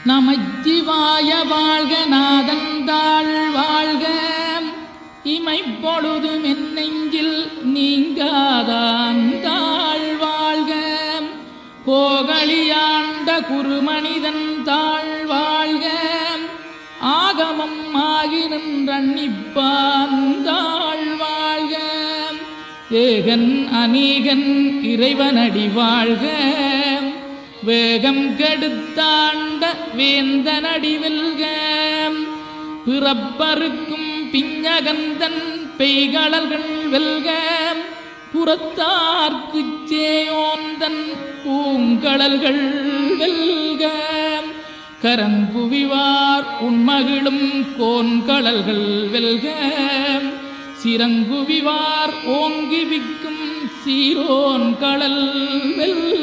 நமச்சிவாய வாழ்க நாதந்தாள் வாழ்க இமைப்பொழுதும் என் நெஞ்சில் நீங்காதாந்தாள் வாழ்க கோகலியாண்ட குருமனிதன் தாழ் வாழ்க ஆகமம் ஆகி நின்றன்னிப்பாந்தாள் வாழ்க ஏகன் அநீகன் இறைவனடி வாழ்க வேகம் கெடுத்தாண்ட வேந்தனடி வெல்க பிறப்பருக்கும் பிஞகந்தன் பெய்களல்கள் வெல்க புறத்தார்க்குச் சேயோந்தன் பூங்கடல்கள் வெல்க கரங்குவிவார் உண்மகிழும் கோன்கடல்கள் வெல்க சிறங்குவிவார் ஓங்கி விக்கும் சீரோன் கடல் வெல்க.